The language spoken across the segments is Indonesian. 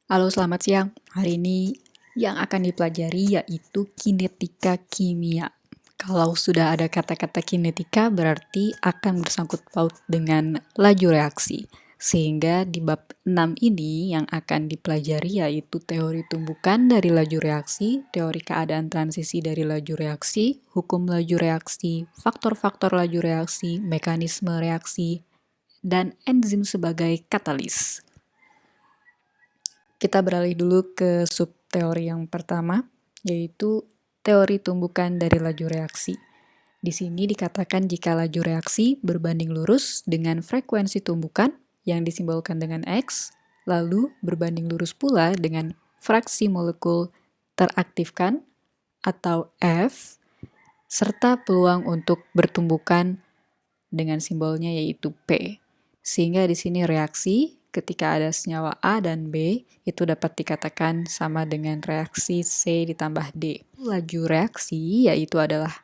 Halo, selamat siang. Hari ini yang akan dipelajari yaitu kinetika kimia. Kalau sudah ada kata-kata kinetika berarti akan bersangkut paut dengan laju reaksi. Sehingga di bab 6 ini yang akan dipelajari yaitu teori tumbukan dari laju reaksi, teori keadaan transisi dari laju reaksi, hukum laju reaksi, faktor-faktor laju reaksi, mekanisme reaksi, dan enzim sebagai katalis. Kita beralih dulu ke subteori yang pertama, yaitu teori tumbukan dari laju reaksi. Di sini dikatakan jika laju reaksi berbanding lurus dengan frekuensi tumbukan yang disimbolkan dengan X, lalu berbanding lurus pula dengan fraksi molekul teraktifkan atau F, serta peluang untuk bertumbukan dengan simbolnya yaitu P. Sehingga di sini reaksi ketika ada senyawa A dan B itu dapat dikatakan sama dengan reaksi C ditambah D. Laju reaksi yaitu adalah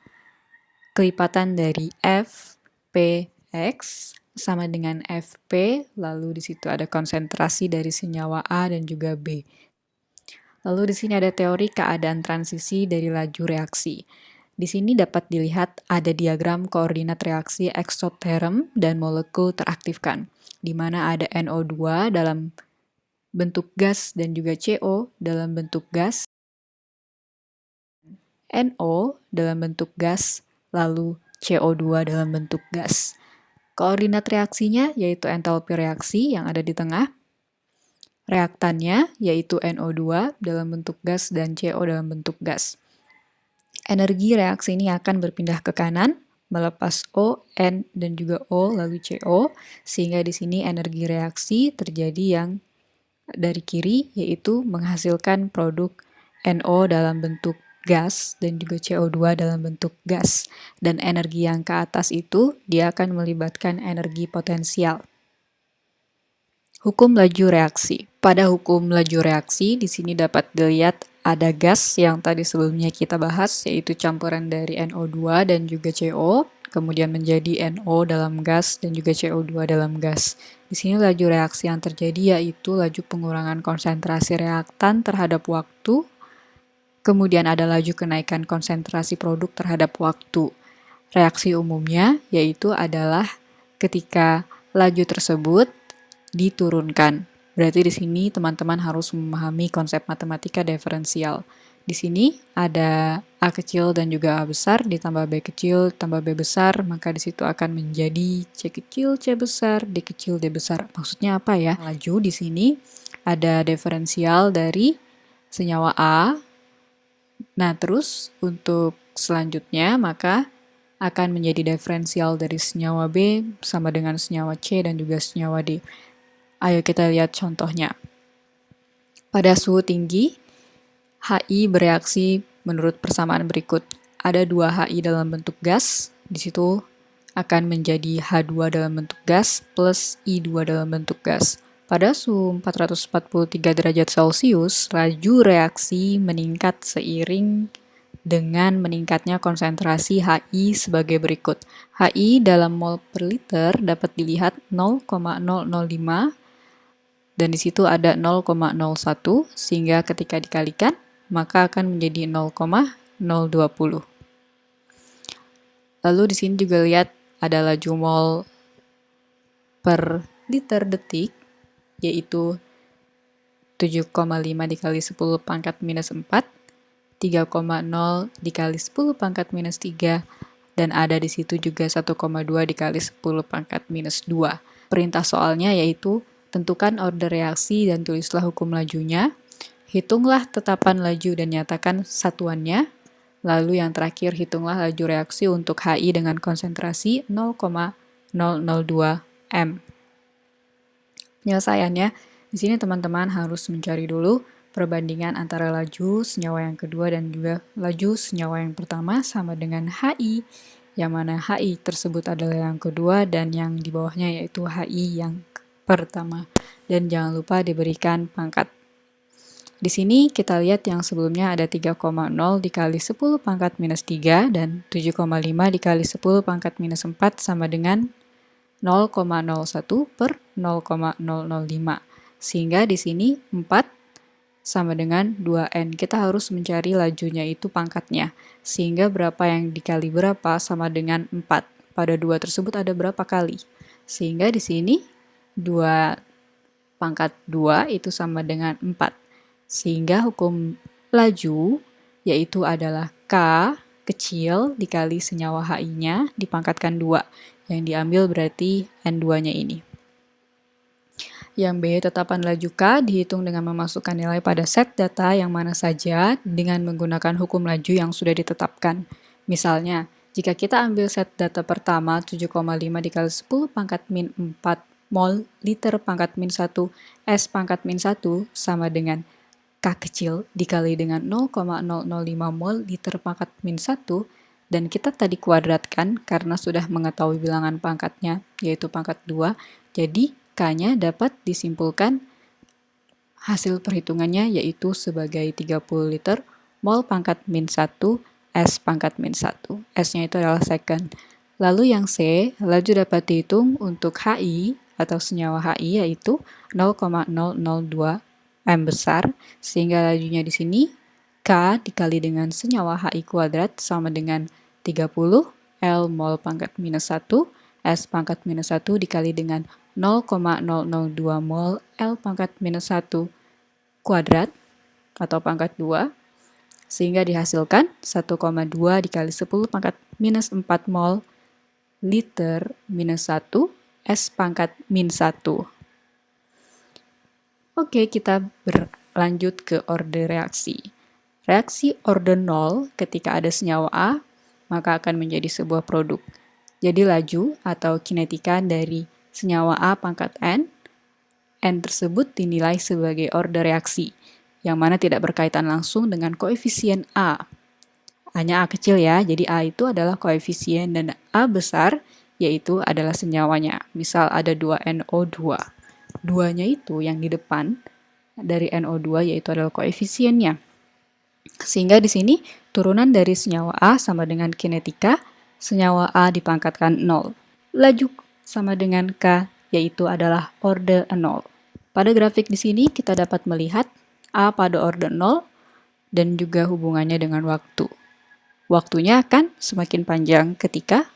kelipatan dari F, P, X sama dengan Fp, lalu di situ ada konsentrasi dari senyawa A dan juga B. Lalu di sini ada teori keadaan transisi dari laju reaksi. Di sini dapat dilihat ada diagram koordinat reaksi eksoterm dan molekul teraktifkan, di mana ada NO2 dalam bentuk gas dan juga CO dalam bentuk gas, NO dalam bentuk gas, lalu CO2 dalam bentuk gas. Koordinat reaksinya yaitu entalpi reaksi yang ada di tengah, reaktannya yaitu NO2 dalam bentuk gas dan CO dalam bentuk gas. Energi reaksi ini akan berpindah ke kanan, melepas O, N, dan juga O, lalu CO, sehingga di sini energi reaksi terjadi yang dari kiri, yaitu menghasilkan produk NO dalam bentuk gas dan juga CO2 dalam bentuk gas. Dan energi yang ke atas itu, dia akan melibatkan energi potensial. Hukum laju reaksi. Pada hukum laju reaksi, di sini dapat dilihat ada gas yang tadi sebelumnya kita bahas, yaitu campuran dari NO2 dan juga CO, kemudian menjadi NO dalam gas dan juga CO2 dalam gas. Di sini laju reaksi yang terjadi yaitu laju pengurangan konsentrasi reaktan terhadap waktu, kemudian ada laju kenaikan konsentrasi produk terhadap waktu. Reaksi umumnya yaitu adalah ketika laju tersebut diturunkan. Berarti di sini teman-teman harus memahami konsep matematika diferensial. Di sini ada A kecil dan juga A besar, ditambah B kecil, tambah B besar, maka di situ akan menjadi C kecil, C besar, D kecil, D besar. Maksudnya apa ya? Laju di sini ada diferensial dari senyawa A. Nah, terus untuk selanjutnya maka akan menjadi diferensial dari senyawa B sama dengan senyawa C dan juga senyawa D. Ayo kita lihat contohnya. Pada suhu tinggi, HI bereaksi menurut persamaan berikut. Ada 2 HI dalam bentuk gas, di situ akan menjadi H2 dalam bentuk gas plus I2 dalam bentuk gas. Pada suhu 443 derajat Celcius, laju reaksi meningkat seiring dengan meningkatnya konsentrasi HI sebagai berikut. HI dalam mol per liter dapat dilihat 0,005 dan di situ ada 0,01 sehingga ketika dikalikan maka akan menjadi 0,020. Lalu di sini juga lihat ada laju mol per liter detik yaitu 7,5 dikali 10 pangkat minus 4, 3,0 dikali 10 pangkat minus 3, dan ada di situ juga 1,2 dikali 10 pangkat minus 2. Perintah soalnya yaitu tentukan order reaksi dan tulislah hukum lajunya. Hitunglah tetapan laju dan nyatakan satuannya. Lalu yang terakhir, hitunglah laju reaksi untuk HI dengan konsentrasi 0,002 M. Penyelesaiannya, di sini teman-teman harus mencari dulu perbandingan antara laju senyawa yang kedua dan juga laju senyawa yang pertama sama dengan HI, yang mana HI tersebut adalah yang kedua dan yang di bawahnya yaitu HI yang pertama. Dan jangan lupa diberikan pangkat. Di sini kita lihat yang sebelumnya ada 3,0 dikali 10 pangkat minus 3 dan 7,5 dikali 10 pangkat minus 4 sama dengan 0,01 per 0,005. Sehingga di sini 4 sama dengan 2N. Kita harus mencari lajunya itu pangkatnya. Sehingga berapa yang dikali berapa sama dengan 4. Pada 2 tersebut ada berapa kali? Sehingga di sini 2 pangkat 2 itu sama dengan 4. Sehingga hukum laju yaitu adalah K kecil dikali senyawa HI-nya dipangkatkan 2. Yang diambil berarti N2-nya ini. Yang B, tetapan laju K dihitung dengan memasukkan nilai pada set data yang mana saja dengan menggunakan hukum laju yang sudah ditetapkan. Misalnya, jika kita ambil set data pertama 7,5 dikali 10 pangkat min 4 mol liter pangkat min 1 S pangkat min 1 sama dengan K kecil dikali dengan 0,005 mol liter pangkat min 1 dan kita tadi kuadratkan karena sudah mengetahui bilangan pangkatnya yaitu pangkat 2, jadi K-nya dapat disimpulkan hasil perhitungannya yaitu sebagai 30 liter mol pangkat min 1 S pangkat min 1. S-nya itu adalah second. Lalu yang C, laju dapat dihitung untuk HI atau senyawa HI yaitu 0,002 M besar, sehingga lajunya di sini K dikali dengan senyawa HI kuadrat sama dengan 30 L mol pangkat minus 1 S pangkat minus 1 dikali dengan 0,002 mol L pangkat minus 1 kuadrat atau pangkat 2 sehingga dihasilkan 1,2 dikali 10 pangkat minus 4 mol liter minus 1 S pangkat min 1. Oke, kita berlanjut ke orde reaksi. Reaksi orde 0 ketika ada senyawa A maka akan menjadi sebuah produk. Jadi laju atau kinetika dari senyawa A pangkat N tersebut dinilai sebagai orde reaksi, yang mana tidak berkaitan langsung dengan koefisien A. A-nya A kecil ya, jadi A itu adalah koefisien dan A besar yaitu adalah senyawanya. Misal ada 2NO2. 2-nya itu yang di depan dari NO2 yaitu adalah koefisiennya. Sehingga di sini turunan dari senyawa A sama dengan kinetika senyawa A dipangkatkan 0. Laju sama dengan K, yaitu adalah orde 0. Pada grafik di sini kita dapat melihat A pada orde 0 dan juga hubungannya dengan waktu. Waktunya akan semakin panjang ketika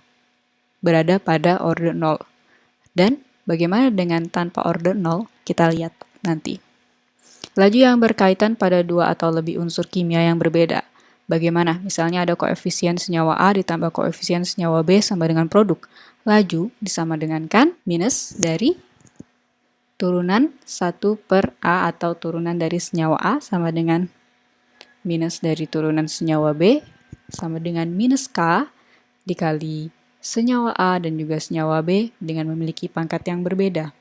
berada pada orde 0. Dan bagaimana dengan tanpa orde 0? Kita lihat nanti. Laju yang berkaitan pada dua atau lebih unsur kimia yang berbeda. Bagaimana? Misalnya ada koefisien senyawa A ditambah koefisien senyawa B sama dengan produk. Laju disama dengan kan minus dari turunan 1 per A atau turunan dari senyawa A sama dengan minus dari turunan senyawa B sama dengan minus K dikali senyawa A dan juga senyawa B dengan memiliki pangkat yang berbeda.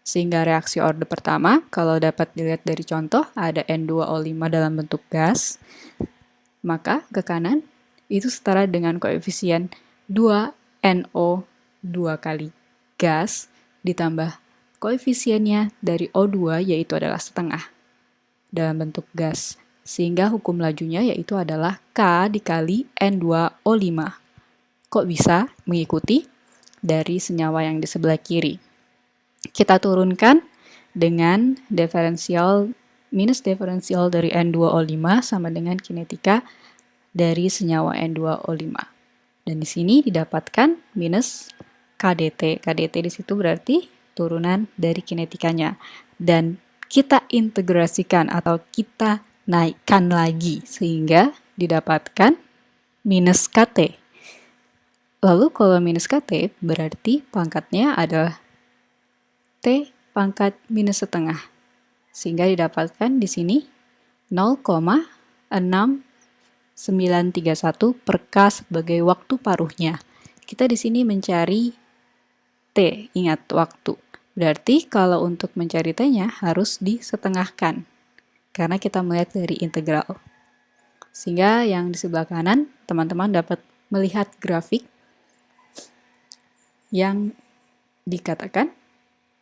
Sehingga reaksi orde pertama, kalau dapat dilihat dari contoh, ada N2O5 dalam bentuk gas, maka ke kanan itu setara dengan koefisien 2NO2 kali gas ditambah koefisiennya dari O2 yaitu adalah setengah dalam bentuk gas. Sehingga hukum lajunya yaitu adalah K dikali N2O5. Kok bisa mengikuti dari senyawa yang di sebelah kiri? Kita turunkan dengan diferensial minus diferensial dari N2O5 sama dengan kinetika dari senyawa N2O5. Dan di sini didapatkan minus KDT. KDT di situ berarti turunan dari kinetikanya. Dan kita integrasikan atau kita naikkan lagi sehingga didapatkan minus KT. Lalu kalau minus KT berarti pangkatnya adalah T pangkat minus setengah. Sehingga didapatkan di sini 0,6931 per K sebagai waktu paruhnya. Kita di sini mencari T, ingat waktu. Berarti kalau untuk mencari T-nya harus disetengahkan. Karena kita melihat dari integral. Sehingga yang di sebelah kanan, teman-teman dapat melihat grafik yang dikatakan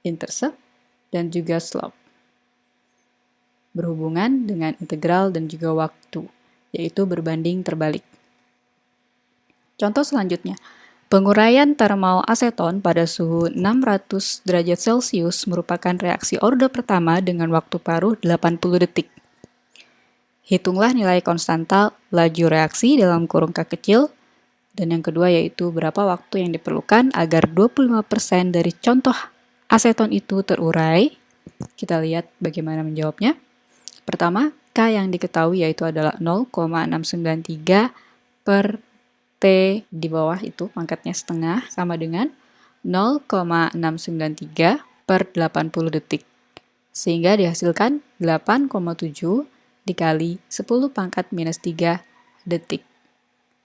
intercept dan juga slope. Berhubungan dengan integral dan juga waktu, yaitu berbanding terbalik. Contoh selanjutnya, Penguraian termal aseton pada suhu 600 derajat Celcius merupakan reaksi orde pertama dengan waktu paruh 80 detik. Hitunglah nilai konstanta laju reaksi dalam kurung K kecil, dan yang kedua yaitu berapa waktu yang diperlukan agar 25% dari contoh aseton itu terurai. Kita lihat bagaimana menjawabnya. Pertama, K yang diketahui yaitu adalah 0,693 per T di bawah itu pangkatnya setengah sama dengan 0,693 per 80 detik. Sehingga dihasilkan 8,7 dikali 10 pangkat minus 3 detik.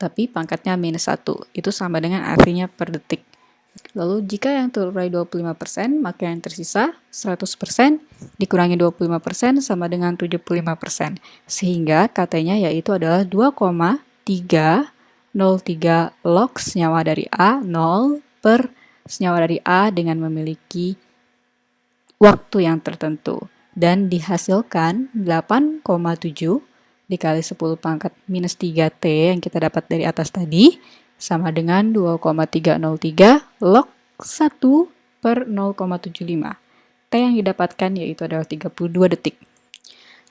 Tapi pangkatnya minus 1, itu sama dengan artinya per detik. Lalu jika yang terurai 25%, maka yang tersisa 100% dikurangi 25% sama dengan 75%. Sehingga katanya yaitu adalah 2,303 log senyawa dari A 0 per senyawa dari A dengan memiliki waktu yang tertentu. Dan dihasilkan 8,7 dikali 10 pangkat minus 3T yang kita dapat dari atas tadi sama dengan 2,303 log 1 per 0,75. T yang didapatkan yaitu adalah 32 detik.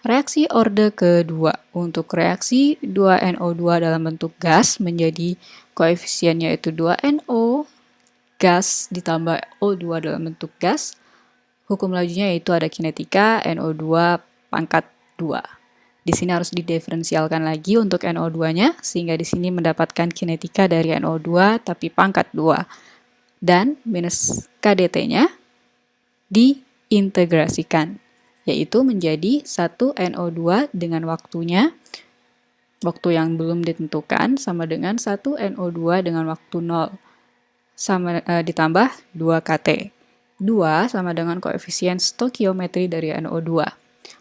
Reaksi orde kedua. Untuk reaksi 2NO2 dalam bentuk gas menjadi koefisiennya yaitu 2NO gas ditambah O2 dalam bentuk gas. Hukum lajunya yaitu ada kinetika NO2 pangkat 2. Di sini harus didiferensialkan lagi untuk NO2-nya, sehingga di sini mendapatkan kinetika dari NO2 tapi pangkat 2. Dan minus KdT-nya diintegrasikan, yaitu menjadi 1NO2 dengan waktunya, waktu yang belum ditentukan, sama dengan 1NO2 dengan waktu 0, sama ditambah 2kT. 2 sama dengan koefisien stokiometri dari NO2.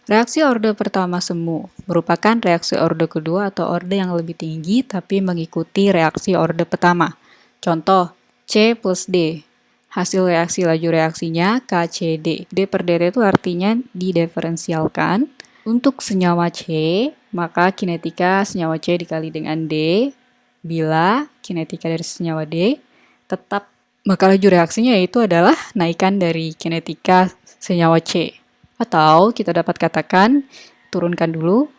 Reaksi orde pertama semu merupakan reaksi orde kedua atau orde yang lebih tinggi tapi mengikuti reaksi orde pertama. Contoh, C plus D. Hasil reaksi laju reaksinya KCD. D per dt itu artinya didiferensialkan. Untuk senyawa C, maka kinetika senyawa C dikali dengan D. Bila kinetika dari senyawa D tetap, maka laju reaksinya yaitu adalah naikan dari kinetika senyawa C. Atau kita dapat katakan turunkan dulu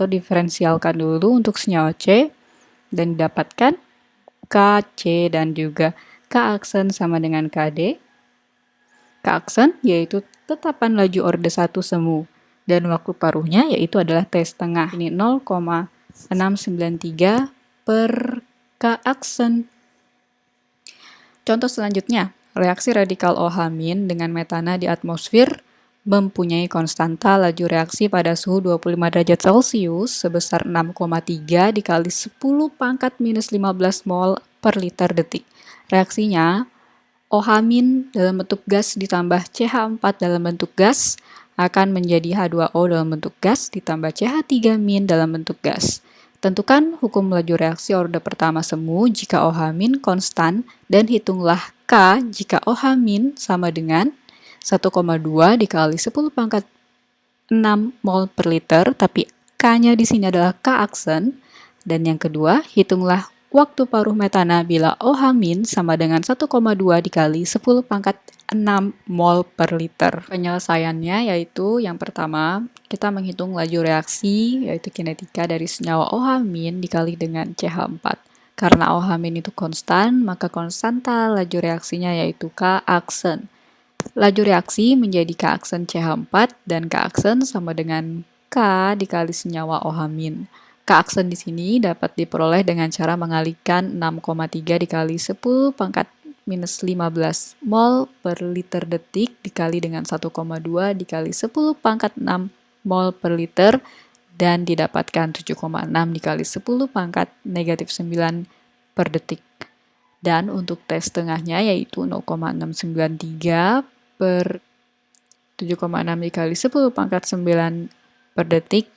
diferensialkan dulu untuk senyawa C dan didapatkan Kc dan juga K aksen sama dengan Kd. K aksen yaitu tetapan laju orde 1 semu dan waktu paruhnya yaitu adalah T setengah. Ini 0,693 per K aksen. Contoh selanjutnya, reaksi radikal OH- dengan metana di atmosfer mempunyai konstanta laju reaksi pada suhu 25 derajat Celcius sebesar 6,3 dikali 10 pangkat minus 15 mol per liter detik. Reaksinya, OH- dalam bentuk gas ditambah CH4 dalam bentuk gas akan menjadi H2O dalam bentuk gas ditambah CH3- dalam bentuk gas. Tentukan hukum laju reaksi orde pertama semu jika OH- konstan dan hitunglah K jika OH- sama dengan 1,2 dikali 10 pangkat 6 mol per liter, tapi K-nya di sini adalah K aksen. Dan yang kedua, hitunglah waktu paruh metana bila OH- sama dengan 1,2 dikali 10 pangkat 6 mol per liter. Penyelesaiannya yaitu yang pertama, kita menghitung laju reaksi yaitu kinetika dari senyawa OH- dikali dengan CH4. Karena OH- itu konstan, maka konstanta laju reaksinya yaitu K aksen. Laju reaksi menjadi K aksen CH4 dan K aksen sama dengan K dikali senyawa OH-. K aksen di sini dapat diperoleh dengan cara mengalihkan 6,3 dikali 10 pangkat minus 15 mol per liter detik dikali dengan 1,2 dikali 10 pangkat 6 mol per liter dan didapatkan 7,6 dikali 10 pangkat negatif 9 per detik. Dan untuk T setengahnya yaitu 0,693 per 7,6 dikali 10 pangkat 9 per detik,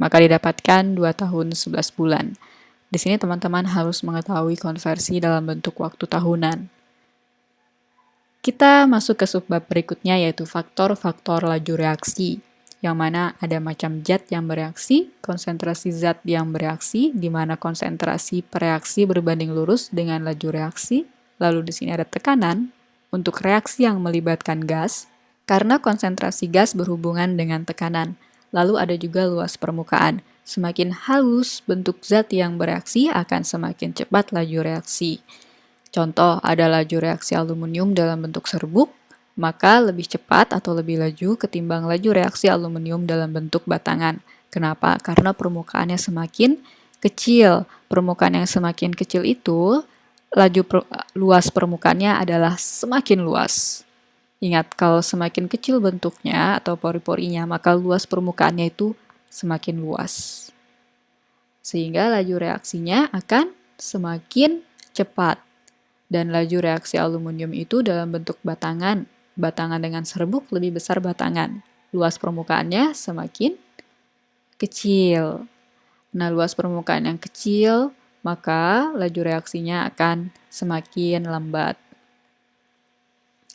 maka didapatkan 2 tahun 11 bulan. Di sini teman-teman harus mengetahui konversi dalam bentuk waktu tahunan. Kita masuk ke subbab berikutnya yaitu faktor-faktor laju reaksi. yang mana ada macam zat yang bereaksi, konsentrasi zat yang bereaksi, di mana konsentrasi pereaksi berbanding lurus dengan laju reaksi. Lalu di sini ada tekanan untuk reaksi yang melibatkan gas, karena konsentrasi gas berhubungan dengan tekanan. Lalu ada juga luas permukaan. Semakin halus bentuk zat yang bereaksi akan semakin cepat laju reaksi. Contoh, ada laju reaksi aluminium dalam bentuk serbuk, maka lebih cepat atau lebih laju ketimbang laju reaksi aluminium dalam bentuk batangan. Kenapa? Karena permukaannya semakin kecil. Permukaan yang semakin kecil itu, luas permukaannya adalah semakin luas. Ingat, kalau semakin kecil bentuknya atau pori-porinya, maka luas permukaannya itu semakin luas. Sehingga laju reaksinya akan semakin cepat. Dan laju reaksi aluminium itu dalam bentuk batangan. Batangan dengan serbuk lebih besar batangan. Luas permukaannya semakin kecil. Nah, luas permukaan yang kecil, maka laju reaksinya akan semakin lambat.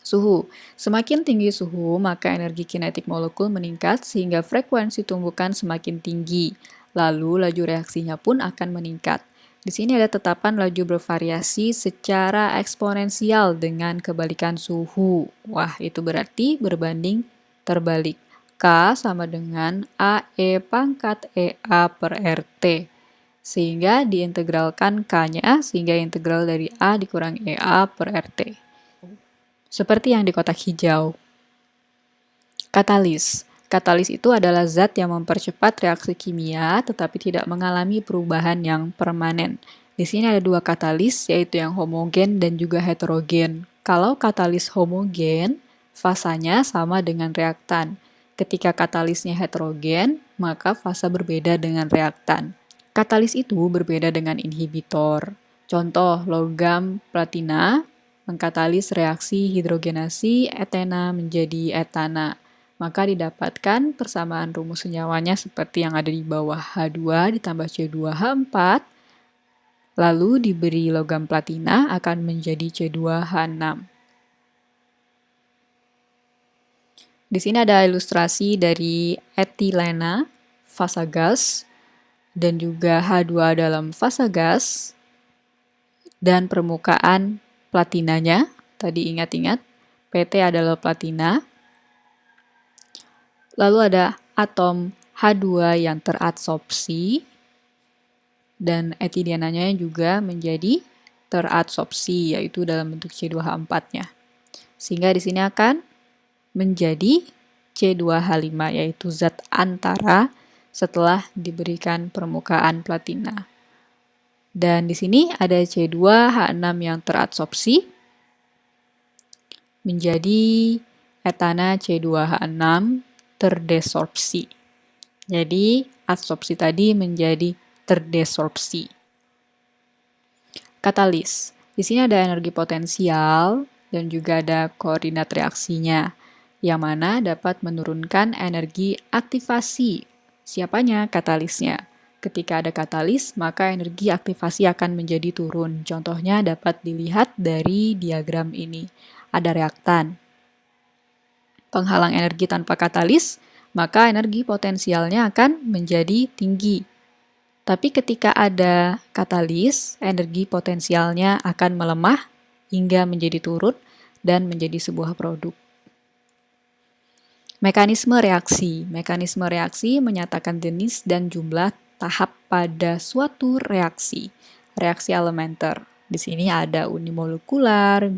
Suhu. Semakin tinggi suhu, maka energi kinetik molekul meningkat sehingga frekuensi tumbukan semakin tinggi. Lalu laju reaksinya pun akan meningkat. Di sini ada tetapan laju bervariasi secara eksponensial dengan kebalikan suhu. Wah, itu berarti berbanding terbalik. K sama dengan AE pangkat EA per RT. Sehingga diintegralkan K-nya, sehingga integral dari A dikurangi EA per RT. Seperti yang di kotak hijau. Katalis. Katalis itu adalah zat yang mempercepat reaksi kimia tetapi tidak mengalami perubahan yang permanen. Di sini ada dua katalis, yaitu yang homogen dan juga heterogen. Kalau katalis homogen, fasanya sama dengan reaktan. Ketika katalisnya heterogen, maka fasa berbeda dengan reaktan. Katalis itu berbeda dengan inhibitor. Contoh, logam platina mengkatalis reaksi hidrogenasi etena menjadi etana. Maka didapatkan persamaan rumus senyawanya seperti yang ada di bawah H2 ditambah C2H4, lalu diberi logam platina akan menjadi C2H6. Di sini ada ilustrasi dari etilena, fasa gas, dan juga H2 dalam fasa gas, dan permukaan platinanya, tadi ingat-ingat, PT adalah platina. Lalu ada atom H2 yang teradsorpsi, dan etilenanya juga menjadi teradsorpsi, yaitu dalam bentuk C2H4-nya. Sehingga di sini akan menjadi C2H5, yaitu zat antara setelah diberikan permukaan platina. Dan di sini ada C2H6 yang teradsorpsi menjadi etana C2H6 terdesorpsi. Jadi, adsorpsi tadi menjadi terdesorpsi. Katalis. Di sini ada energi potensial dan juga ada koordinat reaksinya, yang mana dapat menurunkan energi aktivasi. Siapanya? Katalisnya. Ketika ada katalis, maka energi aktivasi akan menjadi turun. Contohnya dapat dilihat dari diagram ini. Ada reaktan. Penghalang energi tanpa katalis, maka energi potensialnya akan menjadi tinggi. Tapi ketika ada katalis, energi potensialnya akan melemah hingga menjadi turun dan menjadi sebuah produk. Mekanisme reaksi. Mekanisme reaksi menyatakan jenis dan jumlah tahap pada suatu reaksi. Reaksi elementer. Di sini ada unimolekular,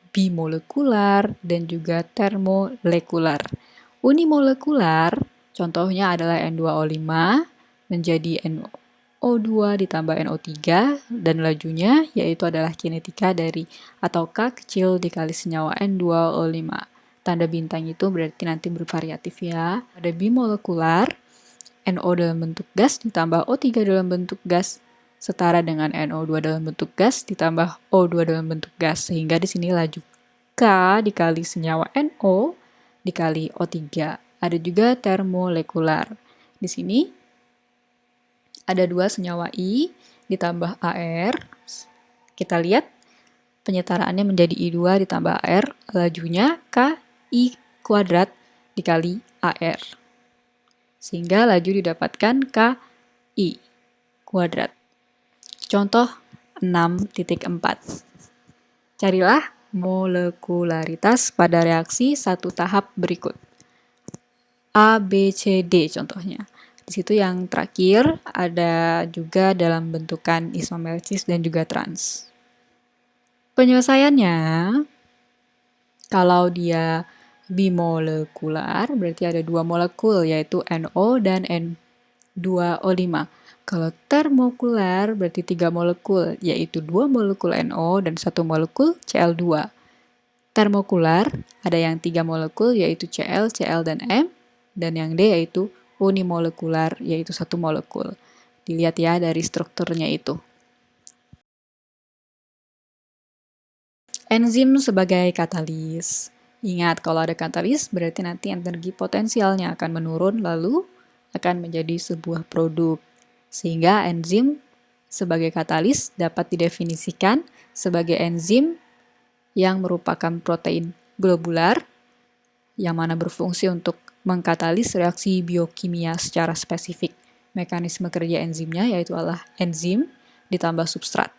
bimolekular, dan juga termolekular. Unimolekular, contohnya adalah N2O5 menjadi NO2 ditambah NO3, dan lajunya yaitu adalah kinetika dari atau K kecil dikali senyawa N2O5. Tanda bintang itu berarti nanti bervariatif ya. Ada bimolekular, NO dalam bentuk gas ditambah O3 dalam bentuk gas setara dengan NO2 dalam bentuk gas ditambah O2 dalam bentuk gas, sehingga di sini laju K dikali senyawa NO dikali O3. Ada juga termolekular. Di sini ada dua senyawa I ditambah AR. Kita lihat penyetaraannya menjadi I2 ditambah AR, lajunya KI kuadrat dikali AR. Sehingga laju didapatkan KI kuadrat. Contoh 6.4. Carilah molekularitas pada reaksi satu tahap berikut. A, B, C, D contohnya. Di situ yang terakhir ada juga dalam bentukan isomersis dan juga trans. Penyelesaiannya, kalau dia bimolekular, berarti ada dua molekul, yaitu NO dan N2O5. Kalau termokular, berarti 3 molekul, yaitu 2 molekul NO dan 1 molekul Cl2. Termokular, ada yang 3 molekul, yaitu Cl, Cl, dan M, dan yang D yaitu unimolekular, yaitu 1 molekul. Dilihat ya dari strukturnya itu. Enzim sebagai katalis. Ingat, kalau ada katalis berarti nanti energi potensialnya akan menurun lalu akan menjadi sebuah produk. Sehingga enzim sebagai katalis dapat didefinisikan sebagai enzim yang merupakan protein globular yang mana berfungsi untuk mengkatalis reaksi biokimia secara spesifik. Mekanisme kerja enzimnya yaitu adalah enzim ditambah substrat.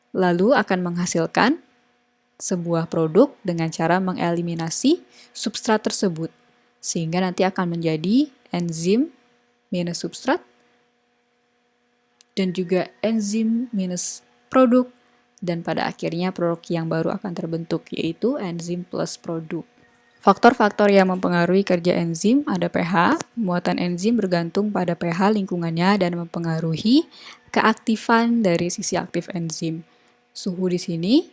Lalu akan menghasilkan sebuah produk dengan cara mengeliminasi substrat tersebut. Sehingga nanti akan menjadi enzim minus substrat dan juga enzim minus produk, dan pada akhirnya produk yang baru akan terbentuk, yaitu enzim plus produk. Faktor-faktor yang mempengaruhi kerja enzim ada pH. Muatan enzim bergantung pada pH lingkungannya dan mempengaruhi keaktifan dari sisi aktif enzim. Suhu di sini,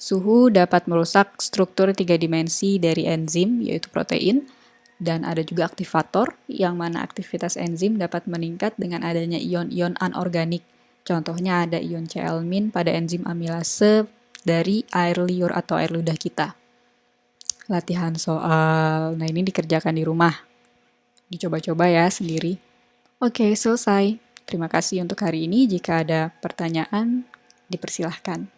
suhu dapat merusak struktur 3 dimensi dari enzim, yaitu protein, dan ada juga aktivator, yang mana aktivitas enzim dapat meningkat dengan adanya ion-ion anorganik. Contohnya ada ion Cl- pada enzim amilase dari air liur atau air ludah kita. Latihan soal, nah ini dikerjakan di rumah. Dicoba-coba ya sendiri. Oke, selesai. Terima kasih untuk hari ini. Jika ada pertanyaan, dipersilahkan.